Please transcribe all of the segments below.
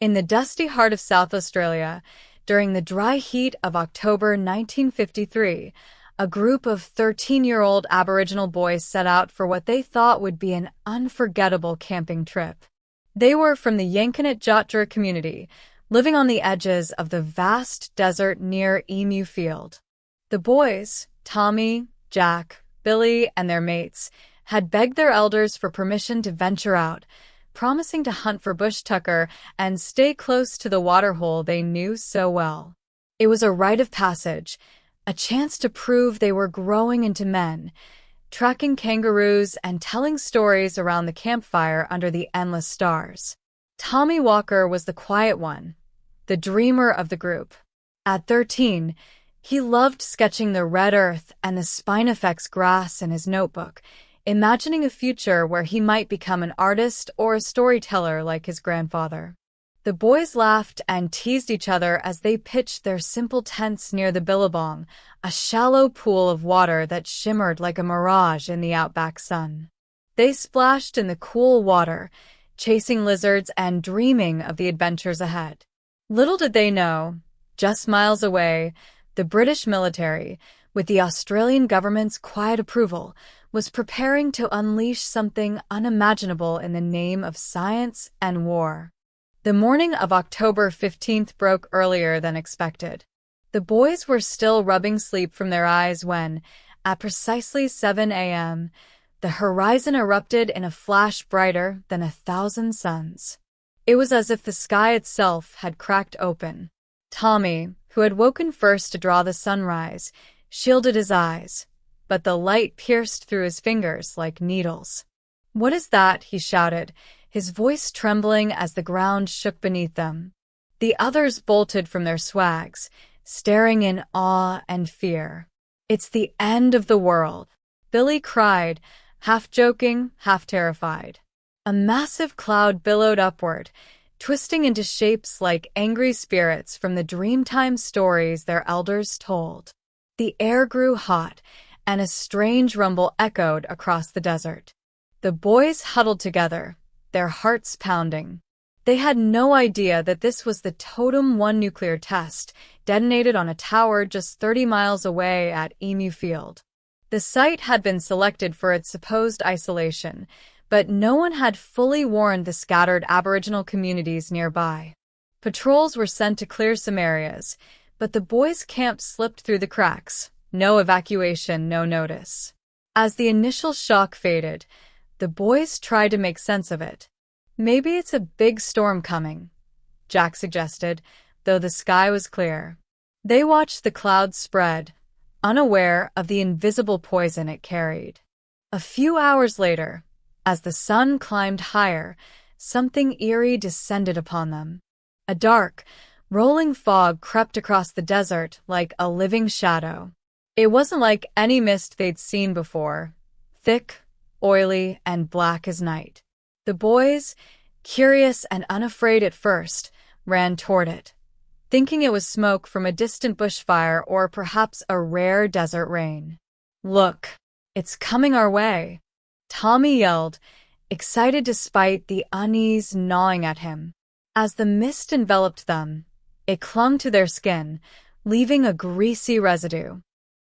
In the dusty heart of South Australia, during the dry heat of October 1953, a group of 13-year-old Aboriginal boys set out for what they thought would be an unforgettable camping trip. They were from the Yankunytja Jatjara community, living on the edges of the vast desert near Emu Field. The boys, Tommy, Jack, Billy, and their mates, had begged their elders for permission to venture out, promising to hunt for bush tucker and stay close to the waterhole they knew so well. It was a rite of passage, a chance to prove they were growing into men, tracking kangaroos and telling stories around the campfire under the endless stars. Tommy Walker was the quiet one, the dreamer of the group. At 13, he loved sketching the red earth and the Spinifex grass in his notebook, imagining a future where he might become an artist or a storyteller like his grandfather. The boys laughed and teased each other as they pitched their simple tents near the billabong, a shallow pool of water that shimmered like a mirage in the Outback sun. They splashed in the cool water, chasing lizards and dreaming of the adventures ahead. Little did they know, just miles away, the British military, with the Australian government's quiet approval, was preparing to unleash something unimaginable in the name of science and war. The morning of October 15th broke earlier than expected. The boys were still rubbing sleep from their eyes when, at precisely 7 a.m., the horizon erupted in a flash brighter than 1,000 suns. It was as if the sky itself had cracked open. Tommy, who had woken first to draw the sunrise, shielded his eyes, but the light pierced through his fingers like needles. "What is that?" he shouted, his voice trembling as the ground shook beneath them. The others bolted from their swags, staring in awe and fear. "It's the end of the world," Billy cried, half joking, half terrified. A massive cloud billowed upward, twisting into shapes like angry spirits from the Dreamtime stories their elders told. The air grew hot, and a strange rumble echoed across the desert. The boys huddled together, their hearts pounding. They had no idea that this was the Totem 1 nuclear test, detonated on a tower just 30 miles away at Emu Field. The site had been selected for its supposed isolation, but no one had fully warned the scattered Aboriginal communities nearby. Patrols were sent to clear some areas, but the boys' camp slipped through the cracks. No evacuation, no notice. As the initial shock faded, the boys tried to make sense of it. "Maybe it's a big storm coming," Jack suggested, though the sky was clear. They watched the clouds spread, unaware of the invisible poison it carried. A few hours later, as the sun climbed higher, something eerie descended upon them. A dark, rolling fog crept across the desert like a living shadow. It wasn't like any mist they'd seen before, thick, oily, and black as night. The boys, curious and unafraid at first, ran toward it, thinking it was smoke from a distant bushfire or perhaps a rare desert rain. "Look, it's coming our way," Tommy yelled, excited despite the unease gnawing at him. As the mist enveloped them, it clung to their skin, leaving a greasy residue.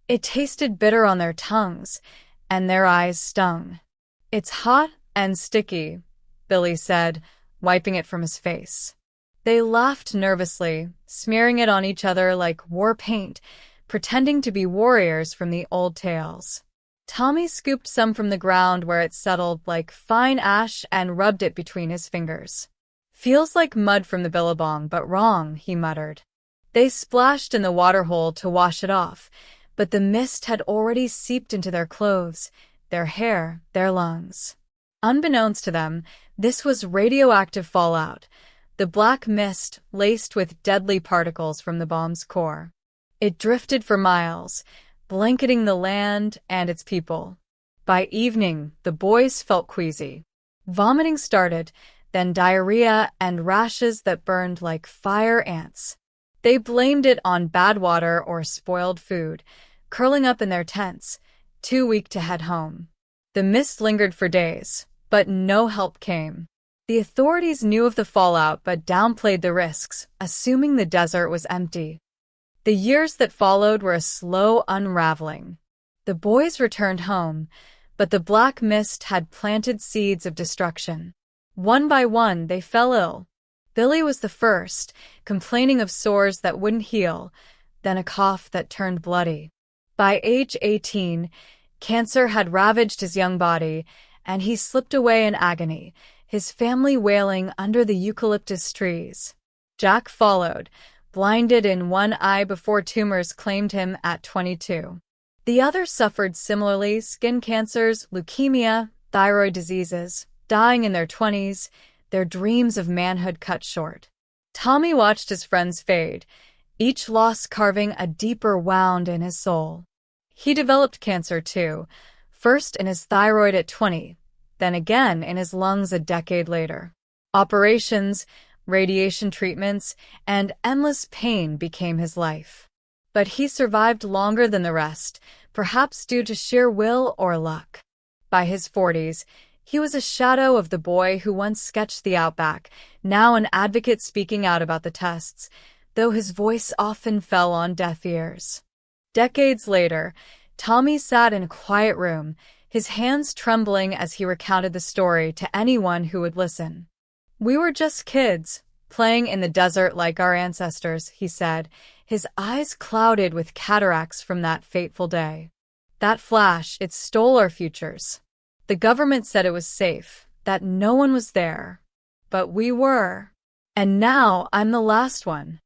It tasted bitter on their tongues, and their eyes stung. "It's hot and sticky," Billy said, wiping it from his face. They laughed nervously, smearing it on each other like war paint, pretending to be warriors from the old tales. Tommy scooped some from the ground where it settled like fine ash and rubbed it between his fingers. "Feels like mud from the billabong, but wrong," he muttered. They splashed in the waterhole to wash it off, but the mist had already seeped into their clothes, their hair, their lungs. Unbeknownst to them, this was radioactive fallout, the black mist laced with deadly particles from the bomb's core. It drifted for miles, blanketing the land and its people. By evening, the boys felt queasy. Vomiting started, then diarrhea and rashes that burned like fire ants. They blamed it on bad water or spoiled food, curling up in their tents, too weak to head home. The mist lingered for days, but no help came. The authorities knew of the fallout but downplayed the risks, assuming the desert was empty. The years that followed were a slow unraveling. The boys returned home, but the black mist had planted seeds of destruction. One by one, they fell ill. Billy was the first, complaining of sores that wouldn't heal, then a cough that turned bloody. By age 18, cancer had ravaged his young body, and he slipped away in agony, his family wailing under the eucalyptus trees. Jack followed, blinded in one eye before tumors claimed him at 22. The others suffered similarly: skin cancers, leukemia, thyroid diseases, dying in their 20s, their dreams of manhood cut short. Tommy watched his friends fade, each loss carving a deeper wound in his soul. He developed cancer too, first in his thyroid at 20, then again in his lungs a decade later. Operations, radiation treatments, and endless pain became his life. But he survived longer than the rest, perhaps due to sheer will or luck. By his 40s, he was a shadow of the boy who once sketched the Outback, now an advocate speaking out about the tests, though his voice often fell on deaf ears. Decades later, Tommy sat in a quiet room, his hands trembling as he recounted the story to anyone who would listen. "We were just kids, playing in the desert like our ancestors," he said, his eyes clouded with cataracts from that fateful day. "That flash, it stole our futures. The government said it was safe, that no one was there. But we were. And now I'm the last one."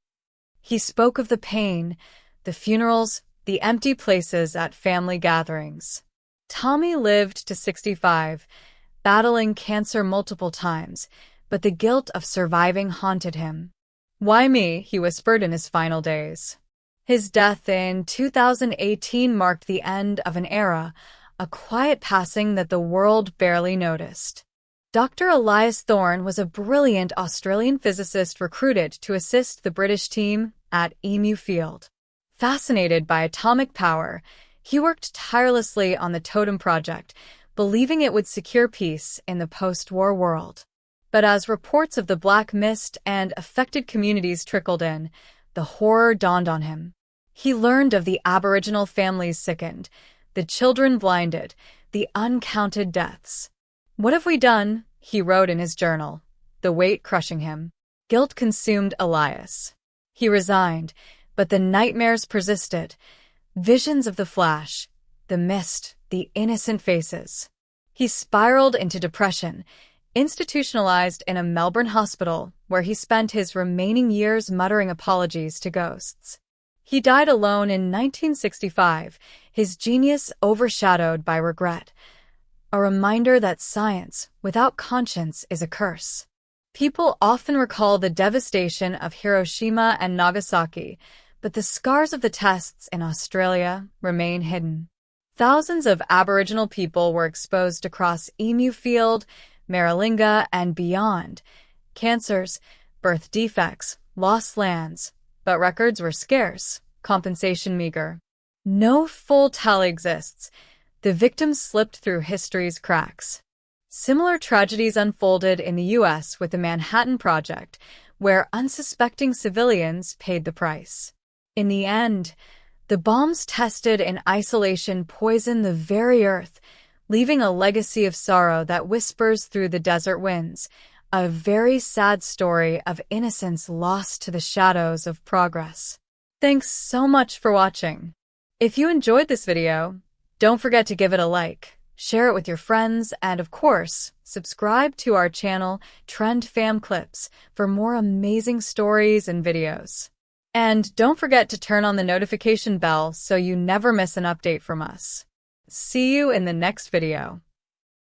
He spoke of the pain, the funerals, the empty places at family gatherings. Tommy lived to 65, battling cancer multiple times, but the guilt of surviving haunted him. "Why me?" he whispered in his final days. His death in 2018 marked the end of an era, a quiet passing that the world barely noticed. Dr. Elias Thorne was a brilliant Australian physicist recruited to assist the British team at Emu Field. Fascinated by atomic power, he worked tirelessly on the Totem Project, believing it would secure peace in the post-war world. But as reports of the black mist and affected communities trickled in, the horror dawned on him. He learned of the Aboriginal families sickened, the children blinded, the uncounted deaths. "What have we done?" he wrote in his journal, the weight crushing him. Guilt consumed Elias. He resigned, but the nightmares persisted. Visions of the flash, the mist, the innocent faces. He spiraled into depression, institutionalized in a Melbourne hospital where he spent his remaining years muttering apologies to ghosts. He died alone in 1965, his genius overshadowed by regret, a reminder that science without conscience is a curse. People often recall the devastation of Hiroshima and Nagasaki, but the scars of the tests in Australia remain hidden. Thousands of Aboriginal people were exposed across Emu Field, Maralinga, and beyond. Cancers, birth defects, lost lands, but records were scarce, compensation meager. No full tally exists. The victims slipped through history's cracks. Similar tragedies unfolded in the U.S. with the Manhattan Project, where unsuspecting civilians paid the price. In the end, the bombs tested in isolation poisoned the very earth, leaving a legacy of sorrow that whispers through the desert winds, a very sad story of innocence lost to the shadows of progress. Thanks so much for watching. If you enjoyed this video, don't forget to give it a like, share it with your friends, and of course, subscribe to our channel, Trend Fam Clips, for more amazing stories and videos. And don't forget to turn on the notification bell so you never miss an update from us. See you in the next video.